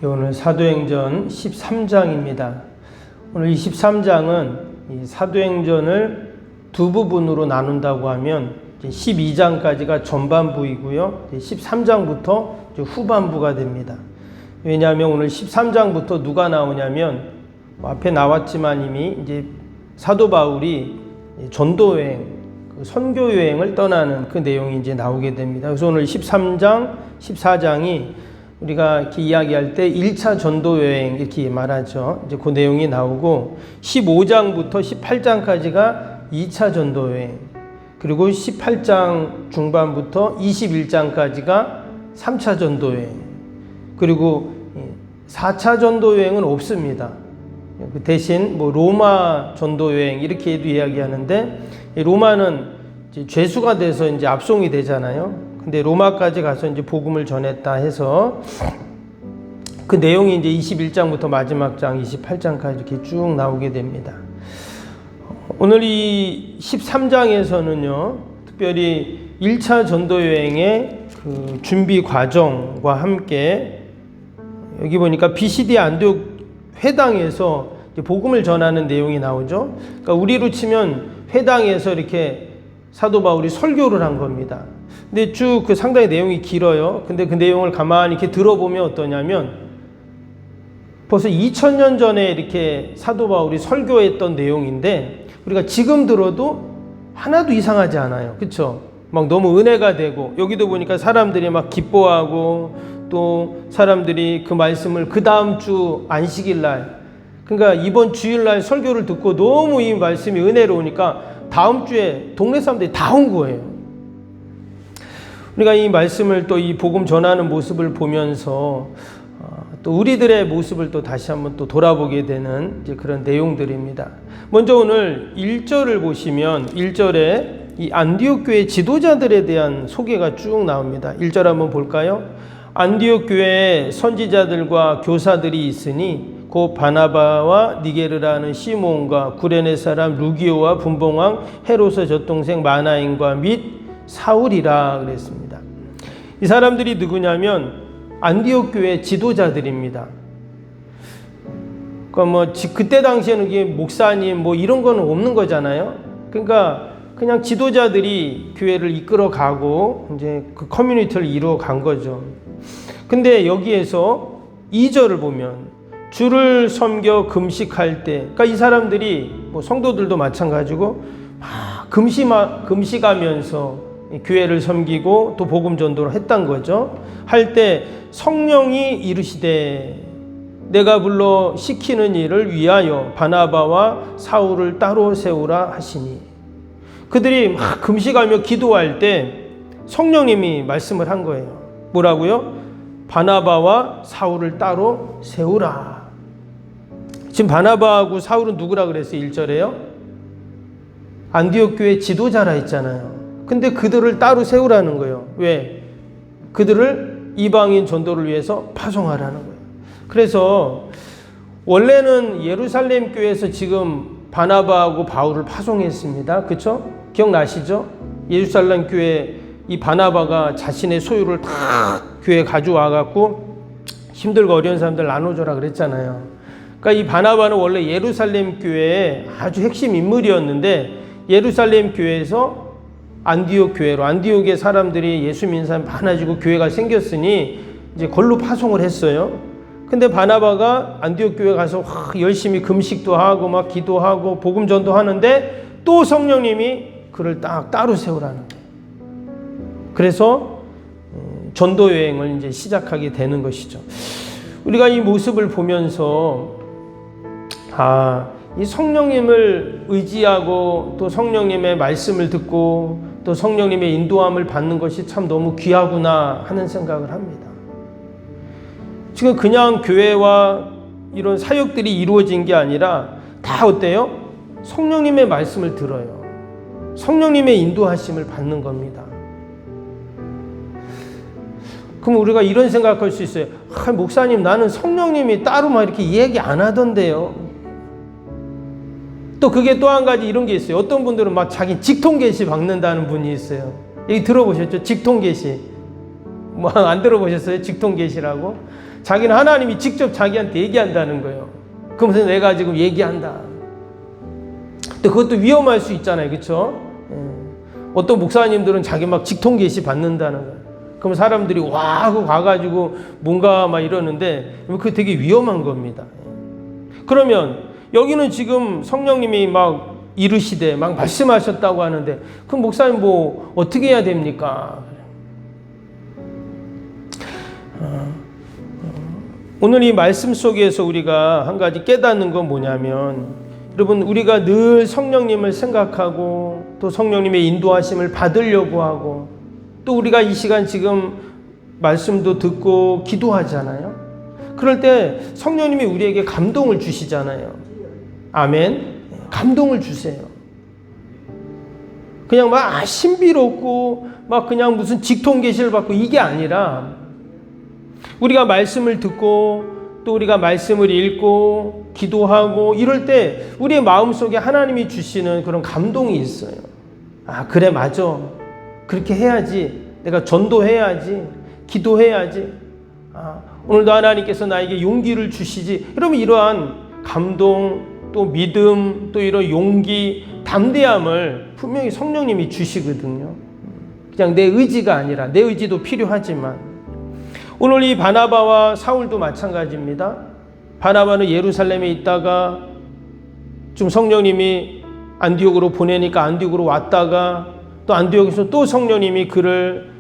오늘 사도행전 13장입니다. 오늘 이 13장은 이 사도행전을 두 부분으로 나눈다고 하면 12장까지가 전반부이고요. 13장부터 후반부가 됩니다. 왜냐하면 오늘 13장부터 누가 나오냐면 앞에 나왔지만 이미 이제 사도 바울이 전도여행, 선교 여행을 떠나는 그 내용이 이제 나오게 됩니다. 그래서 오늘 13장, 14장이 우리가 이렇게 이야기할 때 1차 전도 여행 이렇게 말하죠. 이제 그 내용이 나오고 15장부터 18장까지가 2차 전도 여행, 그리고 18장 중반부터 21장까지가 3차 전도 여행, 그리고 4차 전도 여행은 없습니다. 대신 뭐 로마 전도 여행 이렇게도 이야기하는데, 로마는 이제 죄수가 돼서 이제 압송이 되잖아요. 근데 로마까지 가서 이제 복음을 전했다 해서 그 내용이 이제 21장부터 마지막 장 28장까지 이렇게 쭉 나오게 됩니다. 오늘 이 13장에서는요, 특별히 1차 전도 여행의 그 준비 과정과 함께 여기 보니까 비시디 안디옥 회당에서 복음을 전하는 내용이 나오죠. 그러니까 우리로 치면 회당에서 이렇게 사도 바울이 설교를 한 겁니다. 근데 쭉 그 상당히 내용이 길어요. 근데 그 내용을 가만히 이렇게 들어보면 어떠냐면, 벌써 2000년 전에 이렇게 사도 바울이 설교했던 내용인데 우리가 지금 들어도 하나도 이상하지 않아요. 그렇죠? 막 너무 은혜가 되고, 여기도 보니까 사람들이 막 기뻐하고, 또 사람들이 그 말씀을 그 다음 주 안식일 날, 그러니까 이번 주일날 설교를 듣고 너무 이 말씀이 은혜로우니까 다음 주에 동네 사람들이 다 온 거예요. 우리가 이 말씀을 또 이 복음 전하는 모습을 보면서 또 우리들의 모습을 또 다시 한번 또 돌아보게 되는 이제 그런 내용들입니다. 먼저 오늘 1절을 보시면 1절에 이 안디옥 교회 지도자들에 대한 소개가 쭉 나옵니다. 1절 한번 볼까요? 안디옥 교회에 선지자들과 교사들이 있으니 곧 바나바와 니게르라는 시몬과 구레네 사람 루기오와 분봉왕 헤롯의 젖동생 마나인과 및 사울이라 그랬습니다. 이 사람들이 누구냐면 안디옥 교회 지도자들입니다. 그러니까 뭐 그때 당시에는 이게 목사님 뭐 이런 거는 없는 거잖아요. 그러니까 그냥 지도자들이 교회를 이끌어 가고 이제 그 커뮤니티를 이루어 간 거죠. 근데 여기에서 2절을 보면 주를 섬겨 금식할 때, 그러니까 이 사람들이 뭐 성도들도 마찬가지고 막 금식하면서 교회를 섬기고 또 복음 전도를 했단 거죠. 할 때 성령이 이르시되 내가 불러 시키는 일을 위하여 바나바와 사울을 따로 세우라 하시니, 그들이 막 금식하며 기도할 때 성령님이 말씀을 한 거예요. 뭐라고요? 바나바와 사울을 따로 세우라. 지금 바나바하고 사울은 누구라 그랬어요? 1절에요? 안디옥 교회 지도자라 했잖아요. 근데 그들을 따로 세우라는 거예요. 왜? 그들을 이방인 전도를 위해서 파송하라는 거예요. 그래서 원래는 예루살렘 교회에서 지금 바나바하고 바울을 파송했습니다. 그렇죠? 기억나시죠? 예루살렘 교회 이 바나바가 자신의 소유를 다 교회에 가져와 갖고 힘들고 어려운 사람들 나눠줘라 그랬잖아요. 그러니까 이 바나바는 원래 예루살렘 교회의 아주 핵심 인물이었는데 예루살렘 교회에서 안디옥 교회로, 안디옥의 사람들이 예수 믿는 사람 많아지고 교회가 생겼으니 이제 걸로 파송을 했어요. 근데 바나바가 안디옥 교회 가서 열심히 금식도 하고 막 기도하고 복음 전도하는데 또 성령님이 그를 딱 따로 세우라는 거예요. 그래서 전도 여행을 이제 시작하게 되는 것이죠. 우리가 이 모습을 보면서 이 성령님을 의지하고 또 성령님의 말씀을 듣고 또 성령님의 인도함을 받는 것이 참 너무 귀하구나 하는 생각을 합니다. 지금 그냥 교회와 이런 사역들이 이루어진 게 아니라 다 어때요? 성령님의 말씀을 들어요. 성령님의 인도하심을 받는 겁니다. 그럼 우리가 이런 생각할 수 있어요. 목사님, 나는 성령님이 따로 막 이렇게 얘기 안 하던데요. 또 그게 또 한 가지 이런 게 있어요. 어떤 분들은 막 자기 직통계시 박는다는 분이 있어요. 얘기 들어보셨죠? 직통계시. 뭐 안 들어보셨어요? 직통계시라고? 자기는 하나님이 직접 자기한테 얘기한다는 거예요. 그러면서 내가 지금 얘기한다. 근데 그것도 위험할 수 있잖아요. 그렇죠? 어떤 목사님들은 자기 막 직통 계시 받는다는 거예요. 그럼 사람들이 와 하고 가가지고 뭔가 막 이러는데 그게 되게 위험한 겁니다. 그러면 여기는 지금 성령님이 막 이르시되 막 말씀하셨다고 하는데 그럼 목사님 뭐 어떻게 해야 됩니까? 오늘 이 말씀 속에서 우리가 한 가지 깨닫는 건 뭐냐면 여러분 우리가 늘 성령님을 생각하고 또 성령님의 인도하심을 받으려고 하고 또 우리가 이 시간 지금 말씀도 듣고 기도하잖아요. 그럴 때 성령님이 우리에게 감동을 주시잖아요. 아멘. 감동을 주세요. 그냥 막 신비롭고 막 그냥 무슨 직통 계시를 받고 이게 아니라 우리가 말씀을 듣고 또 우리가 말씀을 읽고 기도하고 이럴 때 우리의 마음속에 하나님이 주시는 그런 감동이 있어요. 아 그래 맞아. 그렇게 해야지. 내가 전도해야지. 기도해야지. 아, 오늘도 하나님께서 나에게 용기를 주시지. 그러면 이러한 감동 또 믿음 또 이런 용기 담대함을 분명히 성령님이 주시거든요. 그냥 내 의지가 아니라 내 의지도 필요하지만 오늘 이 바나바와 사울도 마찬가지입니다. 바나바는 예루살렘에 있다가 좀 성령님이 안디옥으로 보내니까 안디옥으로 왔다가 또 안디옥에서 또 성령님이 그를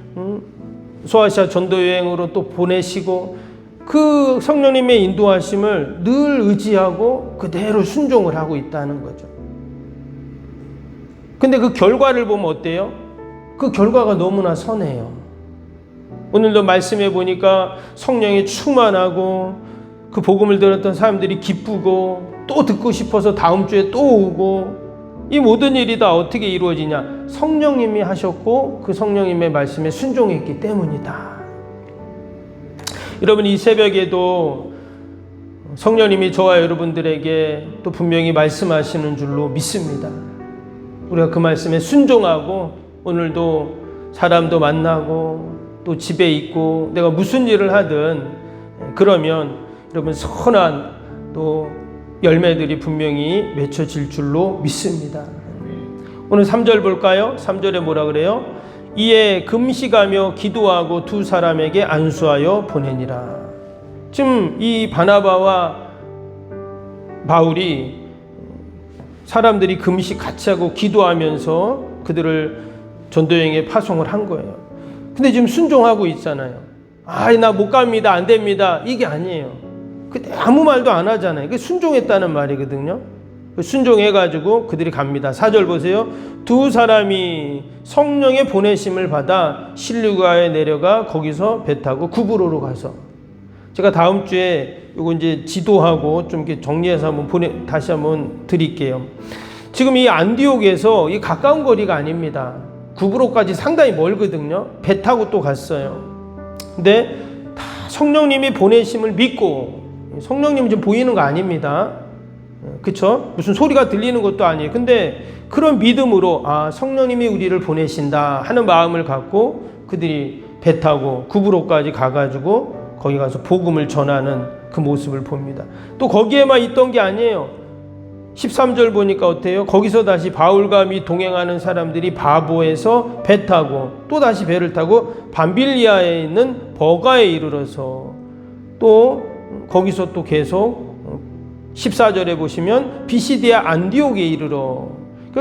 소아시아 전도 여행으로 또 보내시고 그 성령님의 인도하심을 늘 의지하고 그대로 순종을 하고 있다는 거죠. 근데 그 결과를 보면 어때요? 그 결과가 너무나 선해요. 오늘도 말씀해 보니까 성령이 충만하고 그 복음을 들었던 사람들이 기쁘고 또 듣고 싶어서 다음 주에 또 오고 이 모든 일이 다 어떻게 이루어지냐? 성령님이 하셨고 그 성령님의 말씀에 순종했기 때문이다. 여러분 이 새벽에도 성령님이 저와 여러분들에게 또 분명히 말씀하시는 줄로 믿습니다. 우리가 그 말씀에 순종하고 오늘도 사람도 만나고 또 집에 있고 내가 무슨 일을 하든 그러면 여러분 선한 또 열매들이 분명히 맺혀질 줄로 믿습니다. 오늘 3절 볼까요? 3절에 뭐라 그래요? 이에 금식하며 기도하고 두 사람에게 안수하여 보내니라. 지금 이 바나바와 바울이 사람들이 금식 같이 하고 기도하면서 그들을 전도여행에 파송을 한 거예요. 근데 지금 순종하고 있잖아요. 나 못 갑니다. 안 됩니다. 이게 아니에요. 근데 아무 말도 안 하잖아요. 그게 순종했다는 말이거든요. 순종해가지고 그들이 갑니다. 4절 보세요. 두 사람이 성령의 보내심을 받아 실루가에 내려가 거기서 배 타고 구브로로 가서 제가 다음 주에 이거 이제 지도하고 좀 이렇게 정리해서 한번 다시 한번 드릴게요. 지금 이 안디옥에서 이 가까운 거리가 아닙니다. 구브로까지 상당히 멀거든요. 배 타고 또 갔어요. 근데 다 성령님이 보내심을 믿고 성령님이 지금 보이는 거 아닙니다. 그쵸? 무슨 소리가 들리는 것도 아니에요. 근데 그런 믿음으로 성령님이 우리를 보내신다 하는 마음을 갖고 그들이 배 타고 구브로까지 가가지고 거기 가서 복음을 전하는 그 모습을 봅니다. 또 거기에만 있던 게 아니에요. 13절 보니까 어때요? 거기서 다시 바울과 및 동행하는 사람들이 바보에서 배 타고 또 다시 배를 타고 밤빌리아에 있는 버가에 이르러서 또 거기서 또 계속 14절에 보시면 비시디아 안디옥에 이르러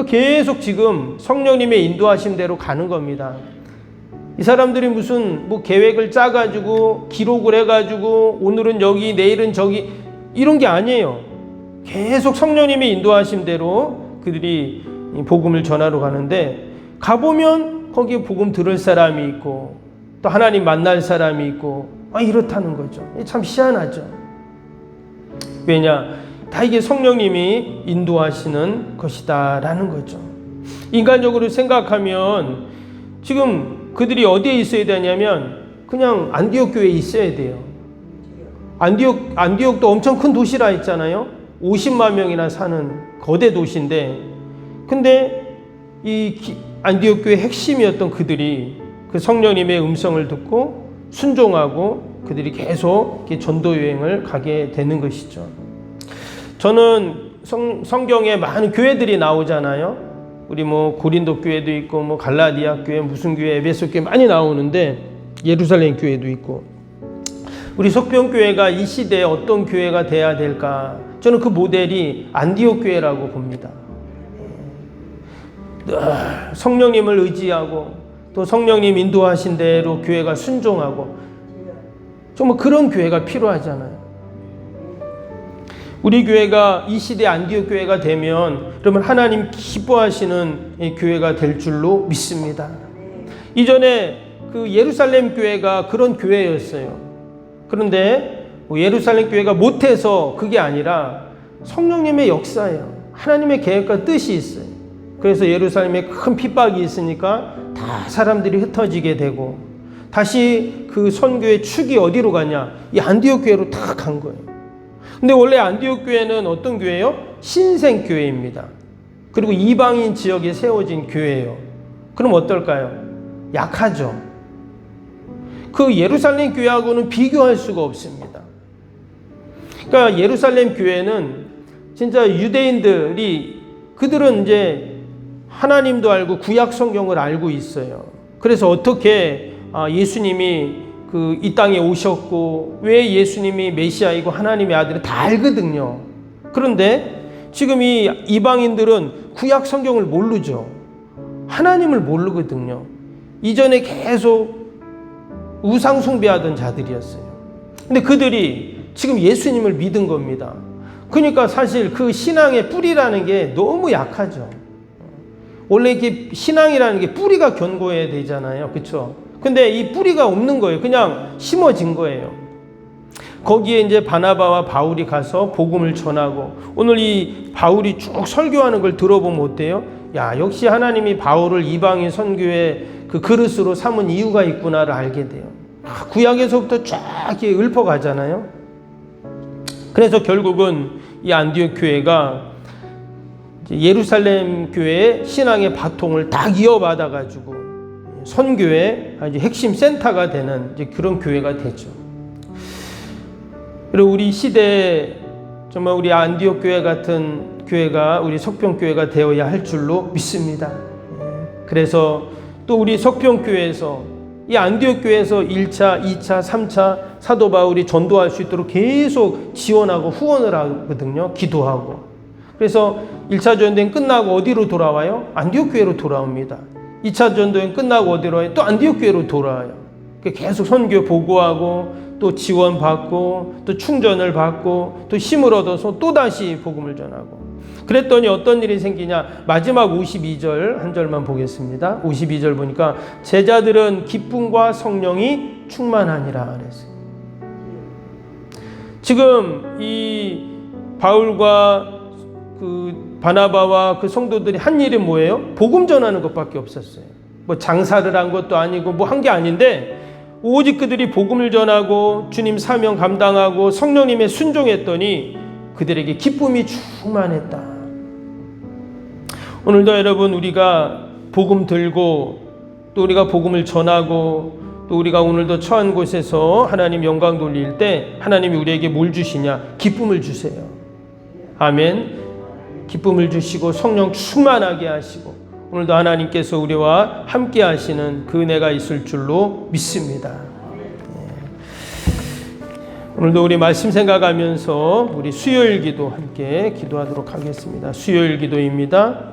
계속 지금 성령님의 인도하심대로 가는 겁니다. 이 사람들이 무슨 계획을 짜가지고 기록을 해가지고 오늘은 여기 내일은 저기 이런 게 아니에요. 계속 성령님의 인도하심대로 그들이 복음을 전하러 가는데 가보면 거기에 복음 들을 사람이 있고 또 하나님 만날 사람이 있고 이렇다는 거죠. 참 희한하죠. 왜냐? 다 이게 성령님이 인도하시는 것이다라는 거죠. 인간적으로 생각하면 지금 그들이 어디에 있어야 되냐면 그냥 안디옥 교회에 있어야 돼요. 안디옥도 엄청 큰 도시라 했잖아요. 50만 명이나 사는 거대 도시인데 근데 이 안디옥 교회 핵심이었던 그들이 그 성령님의 음성을 듣고 순종하고 그들이 계속 이렇게 전도 여행을 가게 되는 것이죠. 저는 성경에 많은 교회들이 나오잖아요. 우리 뭐 고린도 교회도 있고 뭐 갈라디아 교회, 무슨 교회, 에베소 교회 많이 나오는데 예루살렘 교회도 있고, 우리 석병교회가 이 시대에 어떤 교회가 돼야 될까? 저는 그 모델이 안디옥 교회라고 봅니다. 성령님을 의지하고 또 성령님 인도하신 대로 교회가 순종하고, 정말 그런 교회가 필요하잖아요. 우리 교회가 이 시대 안디옥 교회가 되면 그러면 하나님 기뻐하시는 교회가 될 줄로 믿습니다. 이전에 그 예루살렘 교회가 그런 교회였어요. 그런데 예루살렘 교회가 못해서 그게 아니라 성령님의 역사예요. 하나님의 계획과 뜻이 있어요. 그래서 예루살렘에 큰 핍박이 있으니까 다 사람들이 흩어지게 되고, 다시 그 선교의 축이 어디로 가냐? 이 안디옥 교회로 다 간 거예요. 근데 원래 안디옥 교회는 어떤 교회예요? 신생 교회입니다. 그리고 이방인 지역에 세워진 교회예요. 그럼 어떨까요? 약하죠. 그 예루살렘 교회하고는 비교할 수가 없습니다. 그러니까 예루살렘 교회는 진짜 유대인들이, 그들은 이제 하나님도 알고 구약 성경을 알고 있어요. 그래서 어떻게 예수님이 이 땅에 오셨고 왜 예수님이 메시아이고 하나님의 아들을 다 알거든요. 그런데 지금 이 이방인들은 구약 성경을 모르죠. 하나님을 모르거든요. 이전에 계속 우상 숭배하던 자들이었어요. 근데 그들이 지금 예수님을 믿은 겁니다. 그러니까 사실 그 신앙의 뿌리라는 게 너무 약하죠. 원래 이렇게 신앙이라는 게 뿌리가 견고해야 되잖아요. 그렇죠? 근데 이 뿌리가 없는 거예요. 그냥 심어진 거예요. 거기에 이제 바나바와 바울이 가서 복음을 전하고, 오늘 이 바울이 쭉 설교하는 걸 들어보면 어때요? 야, 역시 하나님이 바울을 이방인 선교의 그 그릇으로 삼은 이유가 있구나를 알게 돼요. 구약에서부터 쫙 이렇게 읊어가잖아요. 그래서 결국은 이 안디옥 교회가 예루살렘 교회의 신앙의 바통을 딱 이어받아가지고 선교의 아주 핵심 센터가 되는 이제 그런 교회가 되죠. 그리고 우리 시대에 정말 우리 안디옥 교회 같은 교회가 우리 석병교회가 되어야 할 줄로 믿습니다. 그래서 또 우리 석병교회에서 이 안디옥 교회에서 1차, 2차, 3차 사도 바울이 전도할 수 있도록 계속 지원하고 후원을 하거든요. 기도하고. 그래서 1차 전도행 끝나고 어디로 돌아와요? 안디옥 교회로 돌아옵니다. 2차 전도행 끝나고 어디로 와요? 또 안디옥 교회로 돌아와요. 계속 선교 보고하고 또 지원받고 또 충전을 받고 또 힘을 얻어서 또다시 복음을 전하고. 그랬더니 어떤 일이 생기냐? 마지막 52절 한 절만 보겠습니다. 52절 보니까 제자들은 기쁨과 성령이 충만하니라 그랬어요. 지금 이 바울과 그 바나바와 그 성도들이 한 일이 뭐예요? 복음 전하는 것밖에 없었어요. 뭐 장사를 한 것도 아니고 뭐 한 게 아닌데, 오직 그들이 복음을 전하고 주님 사명 감당하고 성령님의 순종했더니 그들에게 기쁨이 충만했다. 오늘도 여러분, 우리가 복음 들고 또 우리가 복음을 전하고 또 우리가 오늘도 처한 곳에서 하나님 영광 돌릴 때 하나님이 우리에게 뭘 주시냐? 기쁨을 주세요. 아멘. 기쁨을 주시고 성령 충만하게 하시고 오늘도 하나님께서 우리와 함께 하시는 그 은혜가 있을 줄로 믿습니다. 오늘도 우리 말씀 생각하면서 우리 수요일 기도 함께 기도하도록 하겠습니다. 수요일 기도입니다.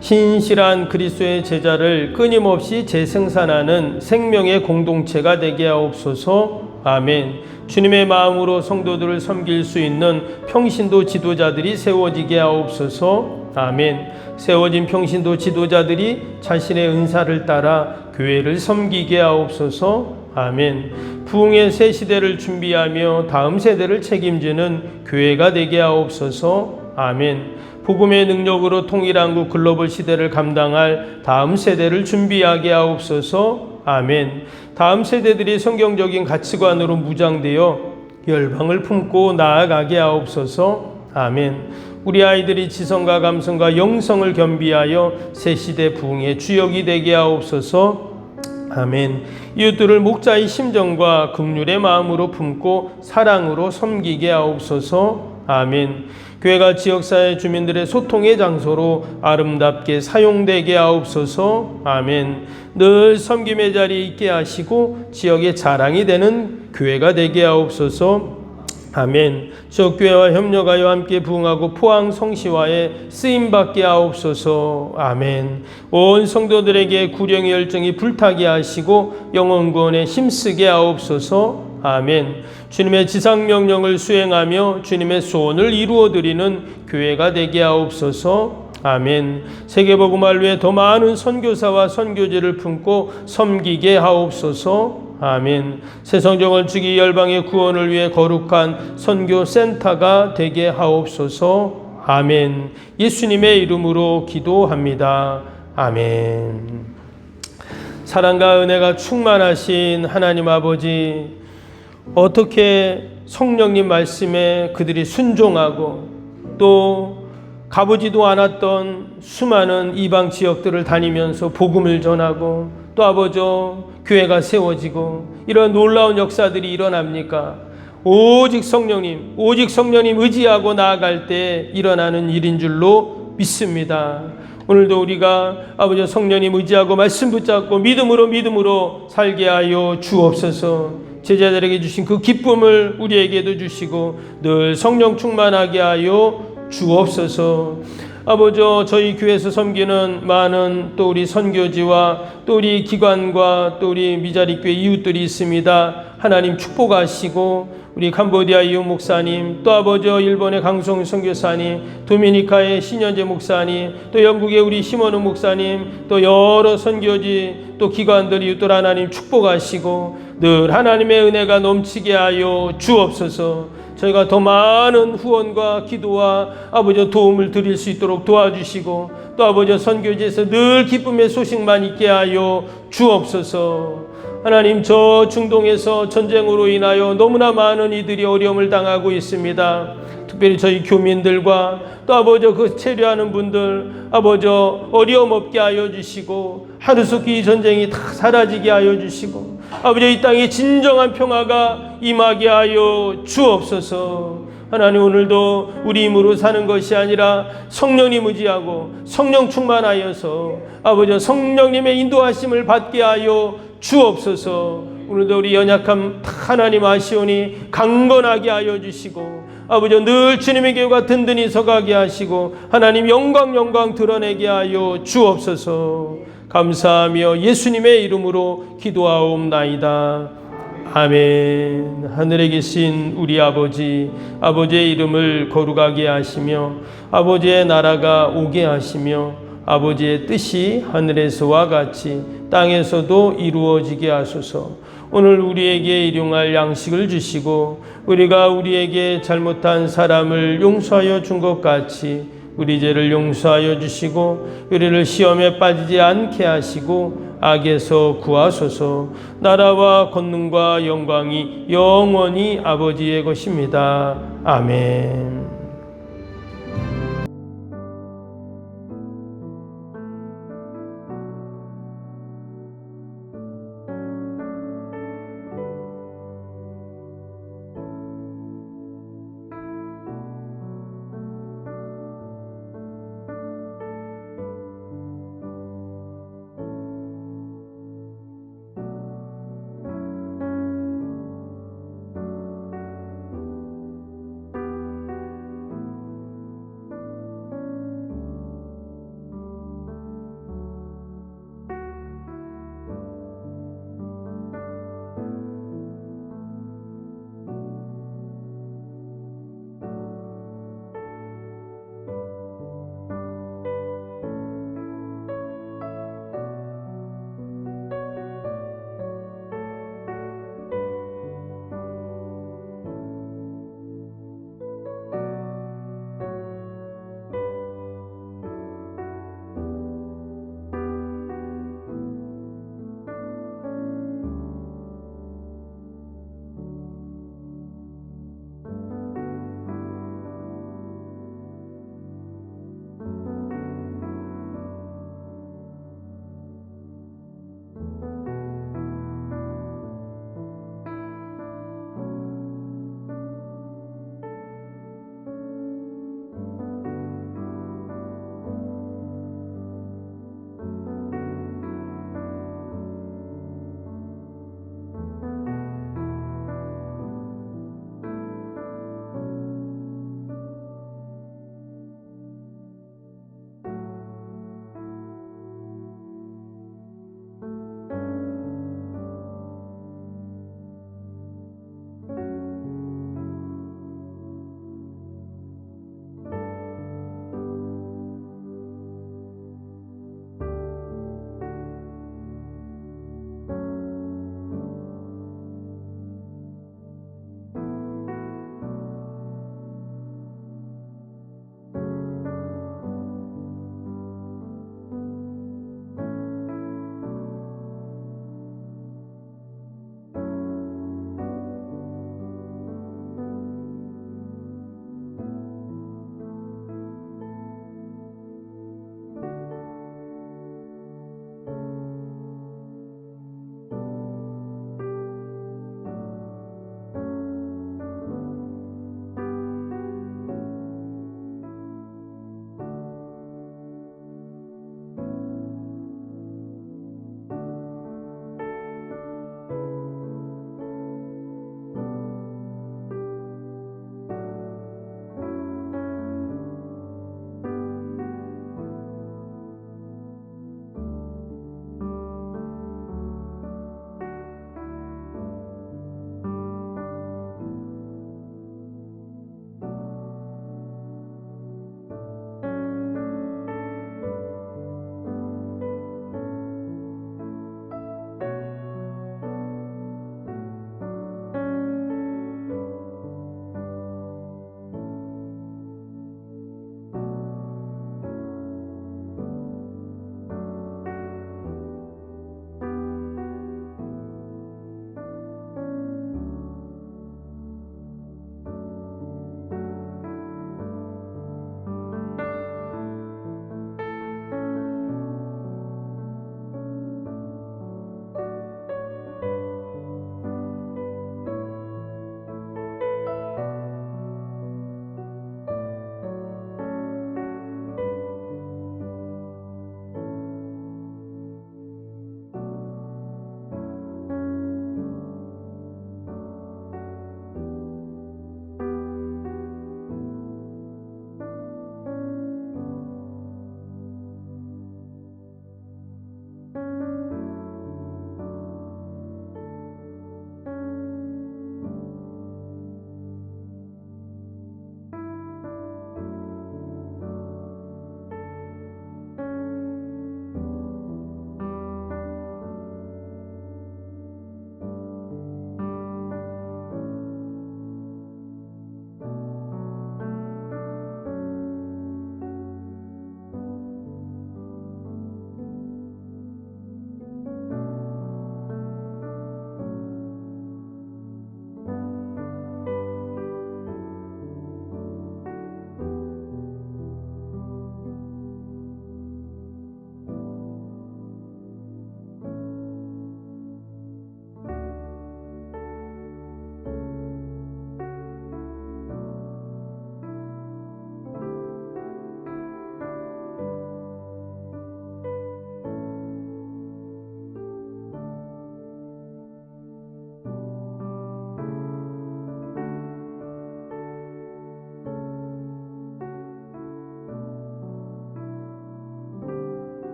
신실한 그리스도의 제자를 끊임없이 재생산하는 생명의 공동체가 되게 하옵소서. 아멘. 주님의 마음으로 성도들을 섬길 수 있는 평신도 지도자들이 세워지게 하옵소서. 아멘. 세워진 평신도 지도자들이 자신의 은사를 따라 교회를 섬기게 하옵소서. 아멘. 부흥의 새 시대를 준비하며 다음 세대를 책임지는 교회가 되게 하옵소서. 아멘. 복음의 능력으로 통일한국 글로벌 시대를 감당할 다음 세대를 준비하게 하옵소서. 아멘. 다음 세대들이 성경적인 가치관으로 무장되어 열방을 품고 나아가게 하옵소서. 아멘. 우리 아이들이 지성과 감성과 영성을 겸비하여 새 시대 부흥의 주역이 되게 하옵소서. 아멘. 이웃들을 목자의 심정과 긍휼의 마음으로 품고 사랑으로 섬기게 하옵소서. 아멘. 교회가 지역사회 주민들의 소통의 장소로 아름답게 사용되게 하옵소서. 아멘. 늘 섬김의 자리에 있게 하시고 지역의 자랑이 되는 교회가 되게 하옵소서. 아멘. 지역교회와 협력하여 함께 부흥하고 포항 성시화에 쓰임받게 하옵소서. 아멘. 온 성도들에게 구령의 열정이 불타게 하시고 영혼구원에 힘쓰게 하옵소서. 아멘. 주님의 지상명령을 수행하며 주님의 소원을 이루어드리는 교회가 되게 하옵소서. 아멘. 세계복음을 위해 더 많은 선교사와 선교지를 품고 섬기게 하옵소서. 아멘. 새성경을 주기 열방의 구원을 위해 거룩한 선교센터가 되게 하옵소서. 아멘. 예수님의 이름으로 기도합니다. 아멘. 사랑과 은혜가 충만하신 하나님 아버지, 어떻게 성령님 말씀에 그들이 순종하고 또 가보지도 않았던 수많은 이방 지역들을 다니면서 복음을 전하고 또 아버죠 교회가 세워지고 이런 놀라운 역사들이 일어납니까? 오직 성령님 의지하고 나아갈 때 일어나는 일인 줄로 믿습니다. 오늘도 우리가 아버지 성령님 의지하고 말씀 붙잡고 믿음으로 살게 하여 주옵소서. 제자들에게 주신 그 기쁨을 우리에게도 주시고 늘 성령 충만하게 하여 주옵소서. 아버지 저희 교회에서 섬기는 많은 또 우리 선교지와 또 우리 기관과 또 우리 미자립교회 이웃들이 있습니다. 하나님 축복하시고 우리 캄보디아 이웃 목사님, 또 아버지 일본의 강성 선교사님, 도미니카의 신현재 목사님, 또 영국의 우리 시몬우 목사님, 또 여러 선교지 또 기관들 이웃들 하나님 축복하시고 늘 하나님의 은혜가 넘치게 하여 주옵소서. 저희가 더 많은 후원과 기도와 아버지 도움을 드릴 수 있도록 도와주시고 또 아버지 선교지에서 늘 기쁨의 소식만 있게 하여 주옵소서. 하나님 저 중동에서 전쟁으로 인하여 너무나 많은 이들이 어려움을 당하고 있습니다. 특별히 저희 교민들과 또 아버지 그 체류하는 분들 아버지 어려움 없게 하여 주시고 하루속히 이 전쟁이 다 사라지게 하여 주시고 아버지 이 땅에 진정한 평화가 임하게 하여 주옵소서. 하나님 오늘도 우리 힘으로 사는 것이 아니라 성령님 의지하고 성령 충만하여서 아버지 성령님의 인도하심을 받게 하여 주옵소서. 오늘도 우리 연약함 하나님 아시오니 강건하게 하여 주시고 아버지 늘 주님의 교회가 든든히 서가게 하시고 하나님 영광 드러내게 하여 주옵소서. 감사하며 예수님의 이름으로 기도하옵나이다. 아멘. 하늘에 계신 우리 아버지, 아버지의 이름을 거룩하게 하시며 아버지의 나라가 오게 하시며 아버지의 뜻이 하늘에서와 같이 땅에서도 이루어지게 하소서. 오늘 우리에게 일용할 양식을 주시고 우리가 우리에게 잘못한 사람을 용서하여 준 것 같이 우리 죄를 용서하여 주시고 우리를 시험에 빠지지 않게 하시고 악에서 구하소서. 나라와 권능과 영광이 영원히 아버지의 것입니다. 아멘.